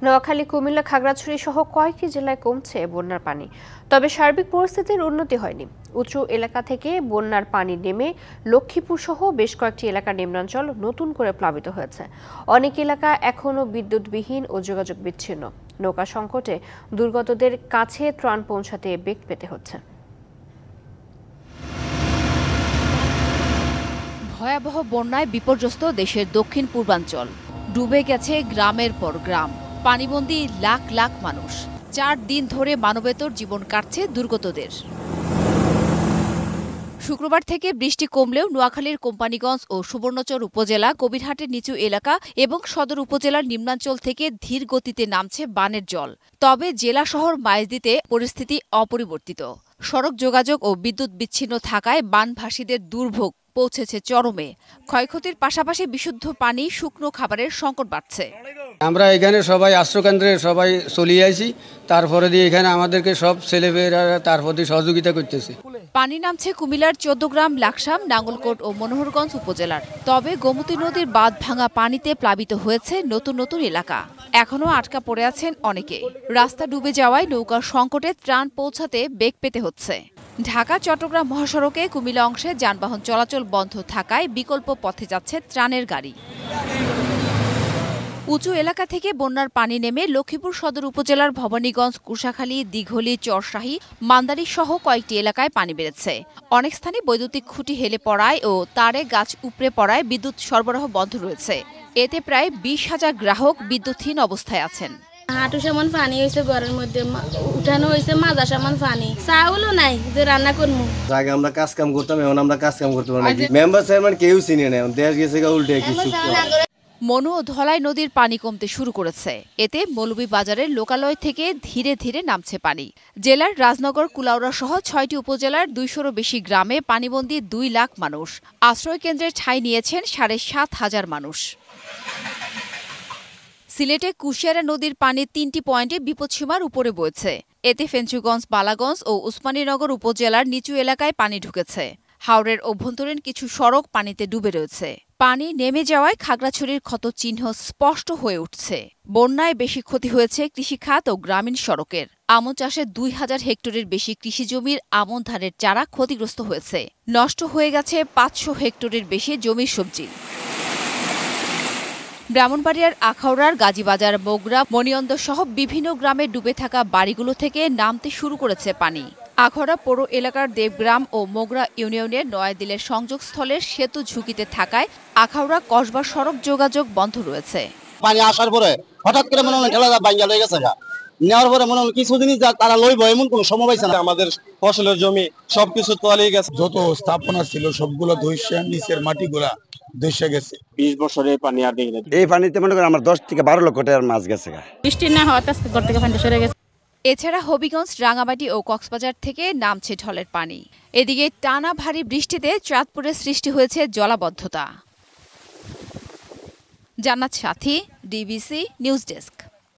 নোয়াখালী, কুমিল্লা, খাগড়াছড়ি সহ কয়েকটি জেলায় কমছে বন্যার পানি, তবে সার্বিক পরিস্থিতির উন্নতি হয়নি। উঁচু এলাকা থেকে বন্যার পানি নেমে লক্ষ্মীপুর সহ বেশ কয়েকটি এলাকার নিম্নাঞ্চল নতুন করে প্লাবিত হয়েছে। অনেক এলাকা এখনও বিদ্যুৎবিহীন ও যোগাযোগ বিচ্ছিন্ন। নৌকা সংকটে দুর্গতদের কাছে ত্রাণ পৌঁছাতে বেগ পেতে হচ্ছে। ভয়াবহ বন্যায় বিপর্যস্ত দেশের দক্ষিণ পূর্বাঞ্চল। ডুবে গেছে গ্রামের পর গ্রাম, পানিবন্দী লাখ লাখ মানুষ। 4 দিন ধরে মানবেতর জীবন কাটছে দুর্গতদের। শুক্রবার থেকে বৃষ্টি কমলেও নোয়াখালীর কোম্পানীগঞ্জ ও সুবর্ণচর উপজেলা, কবিরহাটের নিচু এলাকা এবং সদর উপজেলার নিম্নাঞ্চল থেকে ধীর গতিতে নামছে বানের জল। তবে জেলা শহর মাইজদীতে পরিস্থিতি অপরিবর্তিত। সড়ক যোগাযোগ ও বিদ্যুৎ বিচ্ছিন্ন থাকায় বানভাসীদের দুর্ভোগ পৌঁছেছে চরমে। ক্ষয়ক্ষতির পাশাপাশি বিশুদ্ধ পানি, শুকনো খাবারের সংকট বাড়ছে। আমরা এখানে সবাই আশ্রয়কেন্দ্রে সবাই চলিয়ে আসি, তারপরে দিয়ে এখানে আমাদেরকে সব ছেলেমেয়েরা তার প্রতি সহযোগিতা করতেছে। পানি নামছে কুমিল্লার 14 গ্রাম, লাকসাম, নাঙ্গলকোট ও মনোহরগঞ্জ উপজেলার। তবে গোমতী নদীর বাঁধ ভাঙা পানিতে প্লাবিত হয়েছে নতুন নতুন এলাকা। এখনও আটকা পড়ে আছেন অনেকে। রাস্তা ডুবে যাওয়ায় নৌকার সংকটে ত্রাণ পৌঁছাতে বেগ পেতে হচ্ছে। ঢাকা চট্টগ্রাম মহাসড়কে কুমিল্লা অংশে যানবাহন চলাচল বন্ধ থাকায় বিকল্প পথে যাচ্ছে ত্রাণের গাড়ি। উঁচু এলাকা থেকে বন্যার পানি নেমে লক্ষ্মীপুর সদর উপজেলার ভবানীগঞ্জ, কুশাখালী, দিঘলি, চরশাহী, মান্দারী সহ কয়েকটি এলাকায় পানি বেড়েছে। অনেক স্থানে বৈদ্যুতিক খুঁটি হেলে পড়ায় ও তারে গাছ উপড়ে পড়ায় বিদ্যুৎ সরবরাহ বন্ধ রয়েছে। এতে প্রায় 20,000 গ্রাহক বিদ্যুৎহীন অবস্থায় আছেন। হাঁটু সমান পানি হয়েছে, ঘরের মধ্যে উঠানো হয়েছে মাজা সমান পানি, চাউলও নাই যে রান্না করবো। আগে আমরা কাজ কাম করতাম, এখন আমরা কাজ কাম করতে পারি না। মেম্বার চেয়ারম্যান কেউ চিনে না, দেশ গেছে উল্টে কিছু। মনু ও ধলাই নদীর পানি কমতে শুরু করেছে। এতে মৌলভীবাজারের লোকালয় থেকে ধীরে ধীরে নামছে পানি। জেলার রাজনগর, কুলাউড়া সহ 6টি উপজেলার 200-রও বেশি গ্রামে পানিবন্দী 2 লাখ মানুষ। আশ্রয় কেন্দ্রে ঠাঁই নিয়েছেন 7,500 মানুষ। সিলেটে কুশিয়ারা নদীর পানি 3টি পয়েন্টে বিপদসীমার উপরে বইছে। এতে ফেঞ্চুগঞ্জ, বালাগঞ্জ ও উসমানীনগর উপজেলার নিচু এলাকায় পানি ঢুকেছে। হাওরের অভ্যন্তরীণ কিছু সড়ক পানিতে ডুবে রয়েছে। পানি নেমে যাওয়ায় খাগড়াছড়ির ক্ষত চিহ্ন স্পষ্ট হয়ে উঠছে। বন্যায় বেশি ক্ষতি হয়েছে কৃষিখাত ও গ্রামীণ সড়কের। আমন চাষে 2,000 হেক্টরের বেশি কৃষিজমির আমন ধানের চারা ক্ষতিগ্রস্ত হয়েছে। নষ্ট হয়ে গেছে 500 হেক্টরের বেশি জমির সবজি। ব্রাহ্মণবাড়িয়ার আখাউড়ার গাজীবাজার, বগুড়া, মণিয়ন্দ সহ বিভিন্ন গ্রামে ডুবে থাকা বাড়িগুলো থেকে নামতে শুরু করেছে পানি। আখাউড়া পৌর এলাকার দেবগ্রাম ও মোগরা ইউনিয়নের নয়াদিলের সংযোগস্থলের সেতু ঝুঁকিতে থাকায় আখাউড়া কসবা সড়ক যোগাযোগ বন্ধ রয়েছে। পানি আসার পরে হঠাৎ করে মনে হয় ঠেলা ভাঙ্গা হয়ে গেছে, নেওয়ার পরে মনে হয় কিছুদিনই তারা লইব এমন কোনো সময় পাইছে না। আমাদের ফসলের জমি সবকিছু তলিয়ে গেছে। যত স্থাপনা ছিল সবগুলো ধসে, নিচের মাটিগুলা ধসে গেছে। 20 বছরে পানি আর দেখি না। এই পানিতে মনে করেন আমার 10 থেকে 12 লক্ষ টাকার মাছ গেছে। বৃষ্টি না হওয়াতে ঘর থেকে পানি সরে গেছে। এছাড়া হবিগঞ্জ, রাঙামাটি ও কক্সবাজার থেকে নামছে ঢলের পানি। এদিকে টানা ভারী বৃষ্টিতে চাঁদপুরে সৃষ্টি হয়েছে জলাবদ্ধতা। জান্নাত সাথী, ডিবিসি নিউজ ডেস্ক।